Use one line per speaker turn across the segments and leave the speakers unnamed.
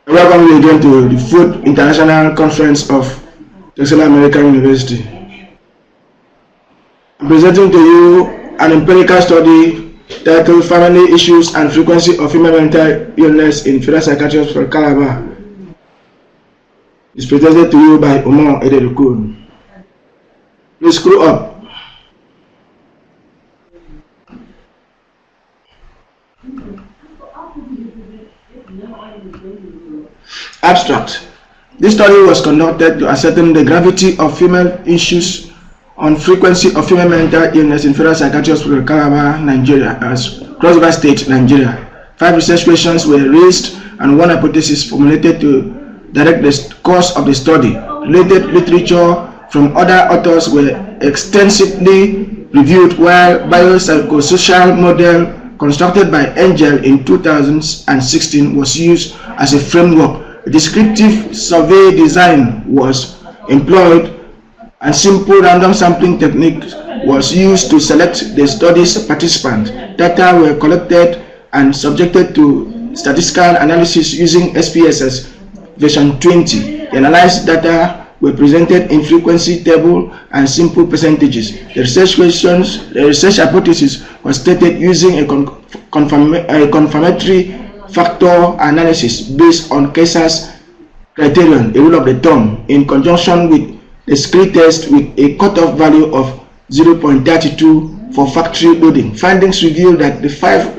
Welcome you again to the Food International Conference of Texas American University. I'm presenting to you an empirical study titled Family Issues and Frequency of Female Mental Illness in Federal Psychiatric Hospital, CALABAR. It's presented to you by Umoh, Edet, Okon. Please scroll up. Abstract. This study was conducted to ascertain the gravity of female issues on frequency of female mental illness in Federal Psychiatric Hospital, CALABAR, Nigeria, as Cross River State, Nigeria. 5 research questions were raised and 1 hypothesis formulated to direct the course of the study. Related literature from other authors were extensively reviewed, while biopsychosocial model constructed by Angel in 2016 was used as a framework. A descriptive survey design was employed, and simple random sampling technique was used to select the study's participants. Data were collected and subjected to statistical analysis using SPSS version 20. The analyzed data were presented in frequency table and simple percentages. The research hypothesis was stated using a confirmatory factor analysis based on Kaiser's criterion, a rule of the thumb, in conjunction with the screen test with a cutoff value of 0.32 for factory loading. Findings revealed that the 5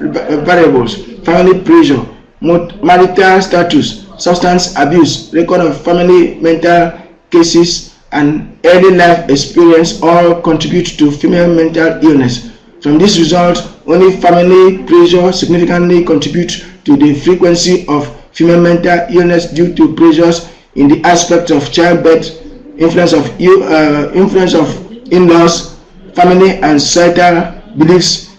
variables, family pressure, marital status, substance abuse, record of family mental cases, and early life experience all contribute to female mental illness. From this result, only family pressure significantly contributes to the frequency of female mental illness due to pressures in the aspect of childbirth, influence of in-laws, family and societal beliefs,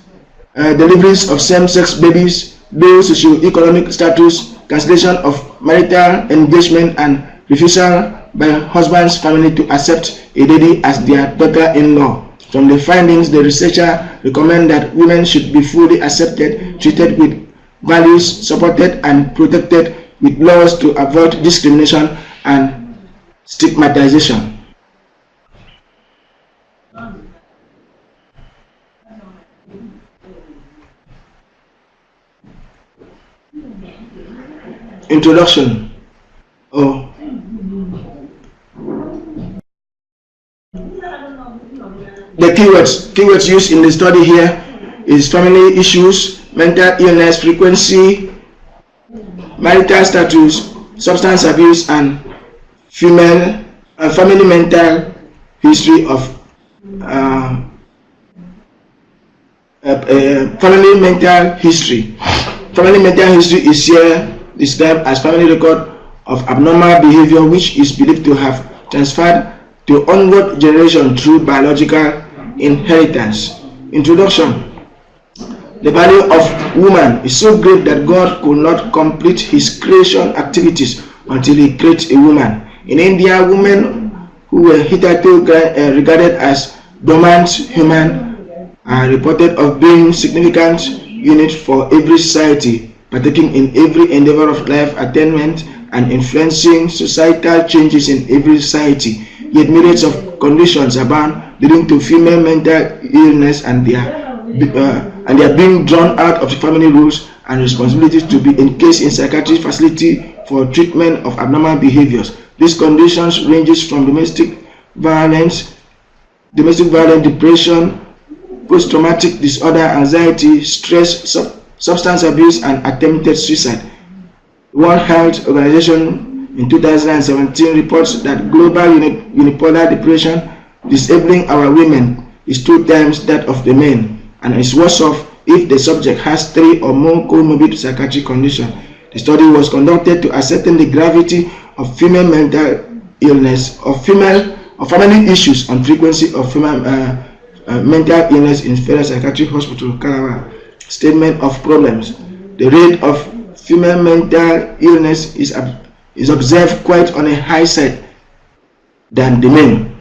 deliveries of same-sex babies, low socio-economic status, cancellation of marital engagement, and refusal by husband's family to accept a lady as their daughter-in-law. From the findings, the researcher recommend that women should be fully accepted, treated with values, supported and protected with laws to avoid discrimination and stigmatization. Introduction. The keywords used in the study here is family issues, mental illness frequency, marital status, substance abuse, and family mental history of family mental history. Family mental history is here described as family record of abnormal behavior which is believed to have transferred to onward generation through biological inheritance. Introduction. The value of woman is so great that God could not complete his creation activities until he created a woman. In India, women who were hitherto regarded as dormant human are reported of being significant unit for every society, partaking in every endeavor of life attainment and influencing societal changes in every society. Yet myriads of conditions abound leading to female mental illness, and they are being drawn out of the family rules and responsibilities to be encased in psychiatric facility for treatment of abnormal behaviors. These conditions ranges from domestic violence, depression, post-traumatic disorder, anxiety, stress, substance abuse, and attempted suicide. The World Health Organization in 2017 reports that global unipolar depression disabling our women is 2 times that of the men, and is worse off if the subject has 3 or more comorbid psychiatric conditions. The study was conducted to ascertain the gravity of female mental illness, of family issues, and frequency of female mental illness in Federal Psychiatric Hospital, CALABAR. Statement of problems. The rate of female mental illness is observed quite on a high side than the men.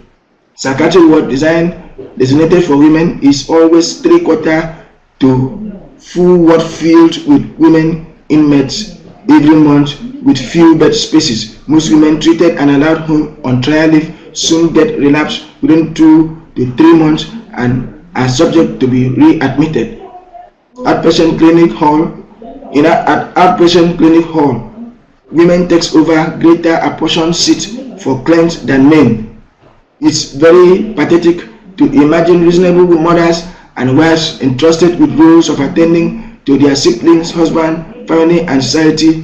Psychiatric ward designated for women is always 3/4 to full ward filled with women inmates every month with few bed spaces. Most women treated and allowed home on trial leave soon get relapse within 2 to 3 months and are subject to be readmitted. Outpatient clinic hall. In at outpatient clinic hall, women takes over greater apportion seats for clients than men. It's very pathetic to imagine reasonable mothers and wives entrusted with roles of attending to their siblings, husband, family, and society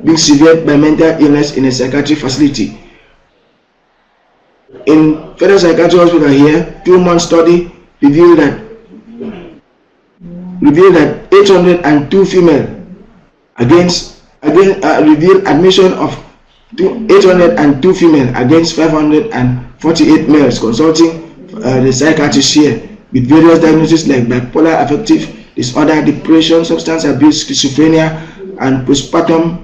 being severed by mental illness in a psychiatric facility. In Federal Psychiatric Hospital here, 2-month study revealed that 802 female revealed admission of 802 female against 548 males consulting the psychiatrist here with various diagnoses like bipolar affective disorder, depression, substance abuse, schizophrenia, and postpartum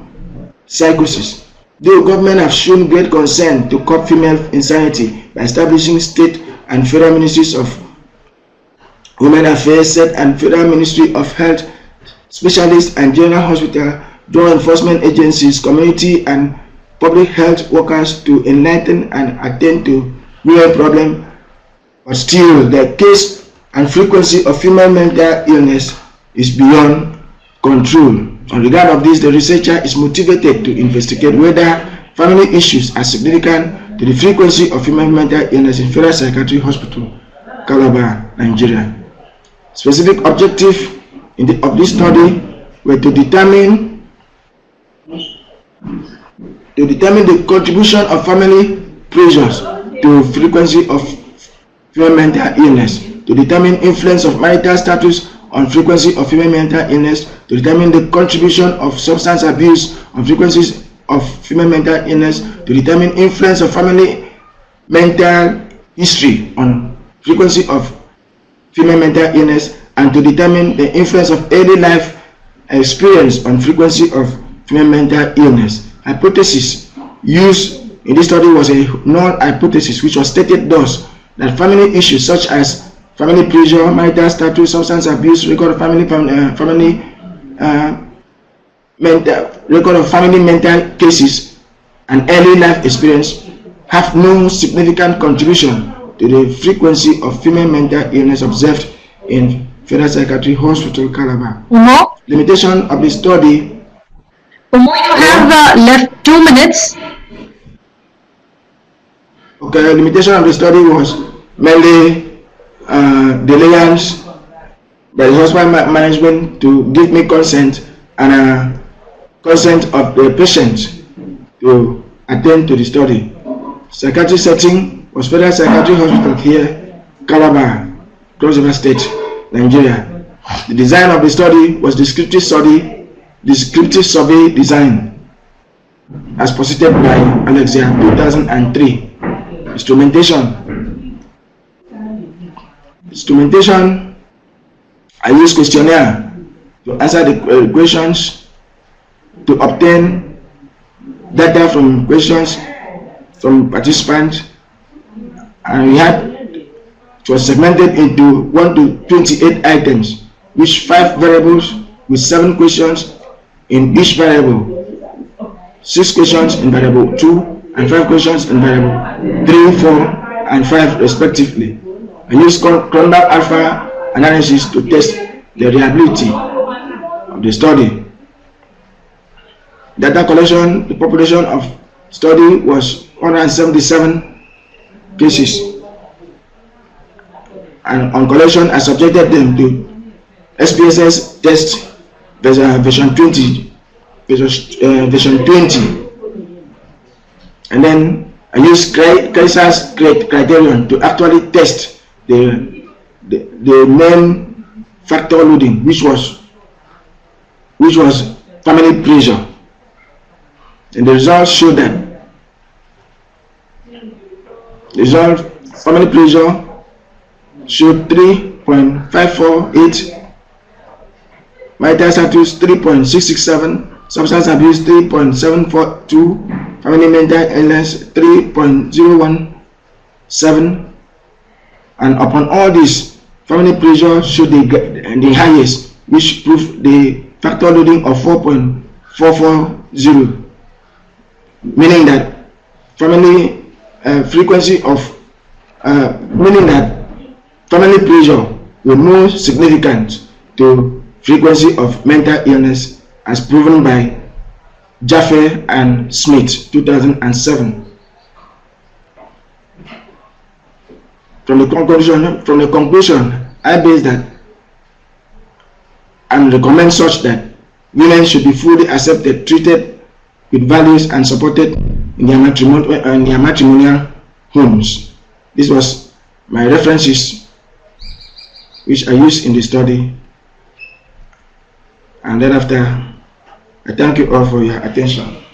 psychosis. The government have shown great concern to curb female insanity by establishing state and federal ministries of Women Affairs, State and Federal Ministry of Health, specialists and general hospital, law enforcement agencies, community and public health workers to enlighten and attend to real problem, but still the case and frequency of female mental illness is beyond control. On regard of this, the researcher is motivated to investigate whether family issues are significant to the frequency of female mental illness in Federal Psychiatric Hospital, Calabar, Nigeria. Specific objective of this study were to determine the contribution of family pressures to frequency of female mental illness, to determine influence of marital status on frequency of female mental illness, to determine the contribution of substance abuse on frequencies of female mental illness, to determine influence of family mental history on frequency of female mental illness, and to determine the influence of early life experience on frequency of female mental illness. Hypothesis used in this study was a null hypothesis, which was stated thus: that family issues such as family pressure, marital status, substance abuse, record of family mental cases, and early life experience have no significant contribution to the frequency of female mental illness observed in Federal Psychiatric Hospital, Calabar.
Umoh?
Limitation of the study.
Umoh, you have left 2 minutes.
Okay, limitation of the study was mainly delayance by the hospital management to give me consent and consent of the patient to attend to the study. Psychiatric setting was Federal Psychiatric Hospital here, Calabar, Cross River State, Nigeria. The design of the study was descriptive survey design as posited by Alexia 2003. Instrumentation, I use questionnaire to answer the questions, to obtain data from questions from participants, and it was segmented into 1 to 28 items, which 5 variables with 7 questions in each variable, 6 questions in variable 2, and 5 questions in variable 3, 4, and 5 respectively. I use Condor Alpha analysis to test the reliability of the study. Data collection, the population of study was 177 cases, and on collection I subjected them to SPSS test version 20, and then I use Kaiser's criterion to actually test the main factor loading, which was family pressure, and the results show that family pressure showed 3.548, marital status 3.667, substance abuse 3.742, family mental illness 3.017, and upon all this, family pressure showed the highest, which proved the factor loading of 4.5 440, meaning that family frequency of meaning that family pressure will more significant to frequency of mental illness, as proven by Jaffe and Smith, 2007. From the conclusion, I base that and recommend such that women should be fully accepted, treated with values, and supported in their matrimonial homes. This was my references which I used in the study, and thereafter I thank you all for your attention.